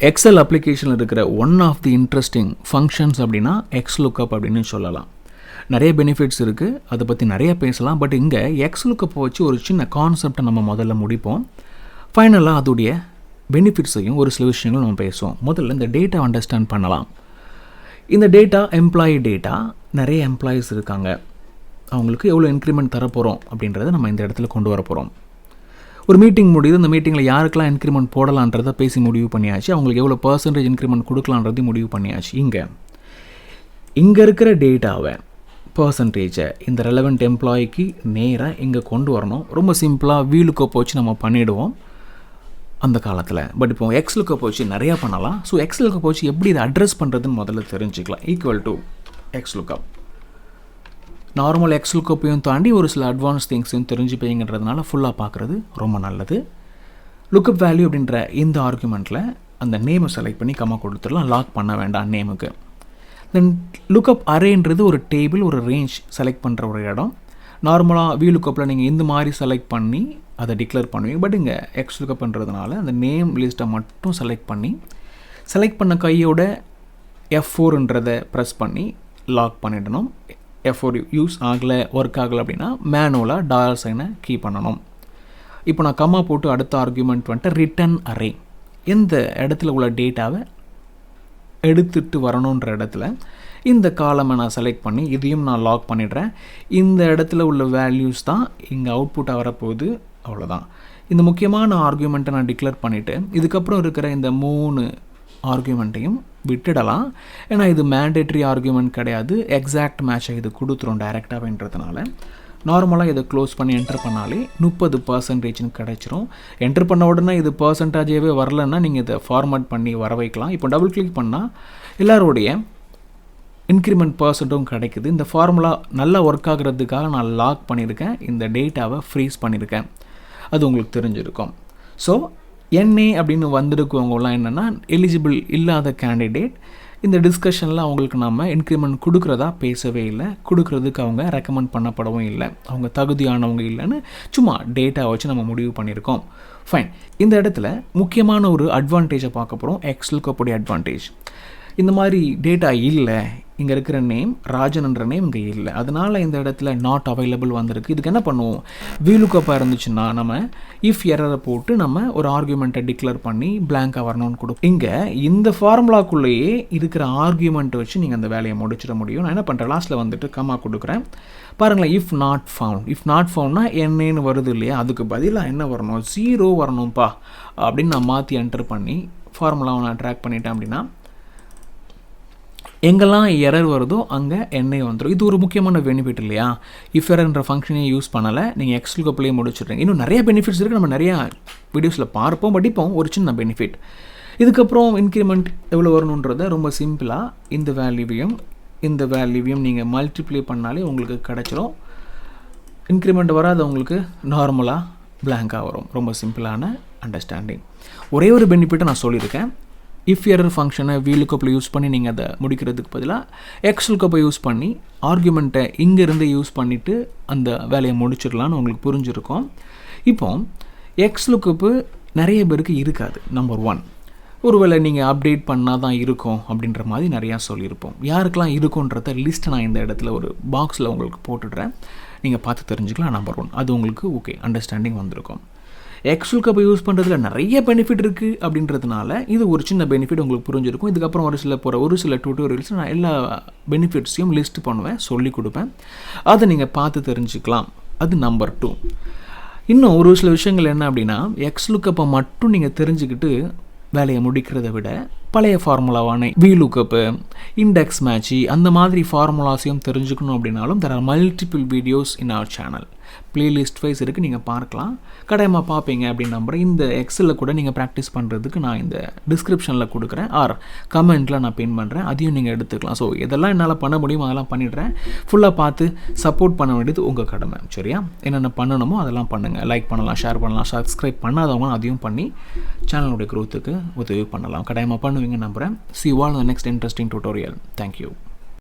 XL அப்ளிகேஷனில் இருக்கிற one of the interesting functions அப்படின்னா XLookup அப்படின்னு சொல்லலாம். நிறைய பெனிஃபிட்ஸ் இருக்குது, அதை பற்றி நிறைய பேசலாம். பட் இங்கே XLookup வச்சு ஒரு சின்ன கான்செப்டை நம்ம முதல்ல முடிப்போம். ஃபைனலாக அதோடைய பெனிஃபிட்ஸையும் ஒரு சில விஷயங்கள் நம்ம பேசுவோம். முதல்ல இந்த டேட்டா அண்டர்ஸ்டாண்ட் பண்ணலாம். இந்த டேட்டா எம்ப்ளாயி டேட்டா, நிறைய எம்ப்ளாயீஸ் இருக்காங்க, அவங்களுக்கு எவ்வளோ இன்க்ரிமெண்ட் தரப்போகிறோம் அப்படின்றத நம்ம இந்த இடத்துல கொண்டு வர போகிறோம். ஒரு மீட்டிங் முடியுது, இந்த மீட்டிங்கில் யாருக்கெல்லாம் இன்க்ரிமெண்ட் போடலான்றதை பேசி முடிவு பண்ணியாச்சு, அவங்களுக்கு எவ்வளோ பர்சன்டேஜ் இன்க்ரிமெண்ட் கொடுக்கலான்றதையும் முடிவு பண்ணியாச்சு. இங்கே இருக்கிற டேட்டாவை பர்சன்டேஜை இந்த ரெலவெண்ட் எம்ப்ளாயிக்கு நேராக இங்கே கொண்டு வரணும். ரொம்ப சிம்பிளாக VLOOKUP வச்சு நம்ம பண்ணிவிடுவோம் அந்த காலத்தில். பட் இப்போ XLookup வச்சு நிறையா பண்ணலாம். ஸோ XLookup வச்சு எப்படி இதை அட்ரஸ் பண்ணுறதுன்னு முதல்ல தெரிஞ்சுக்கலாம். Equal to XLookup. நார்மல் XLOOKUPையும் தாண்டி ஒரு சில அட்வான்ஸ் திங்ஸையும் தெரிஞ்சுப்பீங்கன்றதுனால ஃபுல்லாக பார்க்குறது ரொம்ப நல்லது. லுக்கப் வேல்யூ அப்படின்ற இந்த ஆர்குமெண்ட்டில் அந்த நேமை செலக்ட் பண்ணி கம்மா கொடுத்துடலாம். லாக் பண்ண வேண்டாம் நேமுக்கு. தென் லுக்கப் அரேன்றது ஒரு டேபிள், ஒரு ரேஞ்ச் செலக்ட் பண்ணுற ஒரு இடம். நார்மலாக VLOOKUPல நீங்கள் இந்த மாதிரி செலக்ட் பண்ணி அதை டிக்ளேர் பண்ணுவீங்க. பட் இங்கே XLOOKUPன்றதுனால அந்த நேம் லிஸ்ட்டை மட்டும் செலக்ட் பண்ண கையோட F4ன்றதை ப்ரெஸ் பண்ணி லாக் பண்ணிடணும். F4 யூஸ் ஆகலை, ஒர்க் ஆகலை அப்படின்னா மேனுவலாக டாலர் சைனை கீ பண்ணணும். இப்போ நான் கம்மா போட்டு அடுத்த ஆர்குமெண்ட் வந்துட்டு ரிட்டன் அரே, எந்த இடத்துல உள்ள டேட்டாவை எடுத்துகிட்டு வரணுன்ற இடத்துல இந்த காலமை நான் செலக்ட் பண்ணி இதையும் நான் லாக் பண்ணிடுறேன். இந்த இடத்துல உள்ள வேல்யூஸ் தான் இங்கே அவுட்புட்டாக வரப்போகுது. அவ்வளோதான். இந்த முக்கியமான ஆர்குமெண்ட்டை நான் டிக்ளேர் பண்ணிவிட்டு இதுக்கப்புறம் இருக்கிற இந்த 3 ஆர்குமெண்ட்டையும் விட்டுடலாம். ஏன்னா இது மேண்டேட்ரி ஆர்குமெண்ட் கிடையாது, எக்ஸாக்ட் மேட்சை இது கொடுத்துரும் டைரெக்டாகன்றதுனால. நார்மலாக இதை க்ளோஸ் பண்ணி என்டர் பண்ணாலே 30% கிடச்சிரும். என்டர் பண்ண உடனே இது பர்சன்டேஜாகவே வரலன்னா நீங்கள் இதை ஃபார்மேட் பண்ணி வர வைக்கலாம். இப்போ டபுள் கிளிக் பண்ணால் எல்லாருடைய இன்க்ரிமெண்ட் பர்சன்ட்டும் கிடைக்குது. இந்த ஃபார்முலா நல்லா ஒர்க் ஆகுறதுக்காக நான் லாக் பண்ணியிருக்கேன், இந்த டேட்டாவை ஃப்ரீஸ் பண்ணியிருக்கேன். அது உங்களுக்கு தெரிஞ்சிருக்கும். ஸோ NA அப்படின்னு வந்திருக்கவங்கலாம் என்னென்னா எலிஜிபிள் இல்லாத கேண்டிடேட். இந்த டிஸ்கஷனில் அவங்களுக்கு நம்ம இன்க்ரிமெண்ட் கொடுக்குறதா பேசவே இல்லை, கொடுக்குறதுக்கு அவங்க ரெக்கமெண்ட் பண்ணப்படவும் இல்லை, அவங்க தகுதியானவங்க இல்லைன்னு சும்மா டேட்டா வச்சு நம்ம முடிவு பண்ணியிருக்கோம். ஃபைன். இந்த இடத்துல முக்கியமான ஒரு அட்வான்டேஜை பார்க்க போகிறோம். XLOOKUP advantage. இந்த மாதிரி டேட்டா இல்லை, இங்கே இருக்கிற நேம் ராஜன்ன்ற நேம் இங்கே இல்லை, அதனால் இந்த இடத்துல நாட் அவைலபிள் வந்திருக்கு. இதுக்கு என்ன பண்ணுவோம், VLOOKUP இருந்துச்சுன்னா நம்ம இஃப் எரரை போட்டு நம்ம ஒரு ஆர்குமெண்ட்டை டிக்ளேர் பண்ணி பிளாங்காக வரணும்னு கொடுப்போம். இங்கே இந்த ஃபார்முலாக்குள்ளேயே இருக்கிற ஆர்குமெண்ட்டை வச்சு நீங்கள் அந்த வேலையை முடிச்சிட முடியும். நான் என்ன பண்ணுறேன், லாஸ்ட்டில் வந்துட்டு கம்மா கொடுக்குறேன். பாருங்களேன், இஃப் நாட் ஃபவுண்ட்னா என்னன்னு வருது இல்லையா, அதுக்கு பதிலாக என்ன வரணும், 0 வரணும்ப்பா அப்படின்னு நான் மாற்றி என்டர் பண்ணி ஃபார்முலாவை நான் ட்ராக் பண்ணிட்டேன். அப்படின்னா எங்கெல்லாம் எரர் வருதோ அங்கே NA வந்துடும். இது ஒரு முக்கியமான பெனிஃபிட் இல்லையா. இஃப் எரர்ன்ற ஃபங்க்ஷனே யூஸ் பண்ணலை, நீங்கள் XLOOKUPலேயே முடிச்சுட்றீங்க. இன்னும் நிறைய பெனிஃபிட்ஸ் இருக்குது, நம்ம நிறையா வீடியோஸில் பார்ப்போம். பட் இப்போ ஒரு சின்ன பெனிஃபிட். இதுக்கப்புறம் இன்க்ரிமெண்ட் எவ்வளோ வரணுன்றதை ரொம்ப சிம்பிளாக இந்த வேல்யூவையும் நீங்கள் மல்டிப்ளை பண்ணாலே உங்களுக்கு கிடச்சிரும். இன்க்ரிமெண்ட் வராது, உங்களுக்கு நார்மலாக பிளாங்காக வரும். ரொம்ப சிம்பிளான அண்டர்ஸ்டாண்டிங். ஒரே ஒரு பெனிஃபிட்டை நான் சொல்லியிருக்கேன். இஃப் எரர் ஃபங்க்ஷனை VLOOKUPல யூஸ் பண்ணி நீங்கள் அதை முடிக்கிறதுக்கு பதிலாக XLOOKUPை யூஸ் பண்ணி ஆர்குமெண்ட்டை இங்கேருந்து யூஸ் பண்ணிவிட்டு அந்த வேலையை முடிச்சிடலான்னு உங்களுக்கு புரிஞ்சிருக்கும். இப்போ XLOOKUP நிறைய பேருக்கு இருக்காது. நம்பர் 1, ஒருவேளை நீங்கள் அப்டேட் பண்ணால் தான் இருக்கும் அப்படின்ற மாதிரி நிறையா சொல்லியிருப்போம். யாருக்கெல்லாம் இருக்குன்றத லிஸ்ட்டை நான் இந்த இடத்துல ஒரு பாக்ஸில் உங்களுக்கு போட்டுடுறேன், நீங்கள் பார்த்து தெரிஞ்சுக்கலாம். நம்பர் 1, அது உங்களுக்கு ஓகே அண்டர்ஸ்டாண்டிங் வந்திருக்கும். XLOOKUP யூஸ் பண்ணுறதுல நிறைய பெனிஃபிட் இருக்குது அப்படின்றதுனால இது ஒரு சின்ன பெனிஃபிட் உங்களுக்கு புரிஞ்சிருக்கும். இதுக்கப்புறம் ஒரு சில டியூட்டோரியல்ஸ் நான் எல்லா பெனிஃபிட்ஸையும் லிஸ்ட் பண்ணுவேன், சொல்லி கொடுப்பேன். அதை நீங்கள் பார்த்து தெரிஞ்சுக்கலாம். அது நம்பர் 2. இன்னும் ஒரு சில விஷயங்கள் என்ன அப்படின்னா, XLOOKUPை மட்டும் நீங்கள் தெரிஞ்சுக்கிட்டு வேலையை முடிக்கிறத விட பழைய ஃபார்முலாவான VLOOKUP, இண்டெக்ஸ் மேட்சி அந்த மாதிரி ஃபார்முலாஸையும் தெரிஞ்சுக்கணும் அப்படின்னாலும் there are multiple videos in our channel. Playlist wise இருக்குது, நீங்கள் பார்க்கலாம். கடையமாக பார்ப்பீங்க அப்படின்னு நம்புகிறேன். இந்த எக்ஸலில் கூட நீங்கள் ப்ராக்டிஸ் பண்ணுறதுக்கு நான் இந்த டிஸ்கிரிப்ஷனில் கொடுக்குறேன், ஆர் கமெண்ட்டில் நான் பின் பண்ணுறேன், அதையும் நீங்கள் எடுத்துக்கலாம். ஸோ இதெல்லாம் என்னால் பண்ண முடியுமோ அதெல்லாம் பண்ணிடுறேன். ஃபுல்லாக பார்த்து சப்போர்ட் பண்ண வேண்டியது உங்கள் கடமை. சரியா? என்னென்ன பண்ணணுமோ அதெல்லாம் பண்ணுங்கள். லைக் பண்ணலாம், ஷேர் பண்ணலாம், சப்ஸ்கிரைப் பண்ணாதவங்க அதையும் பண்ணி சேனலுடைய க்ரோத்துக்கு உதவி பண்ணலாம். கடையமாக பண்ணுவீங்க நம்புகிறேன். See you all in the next interesting tutorial. Thank you.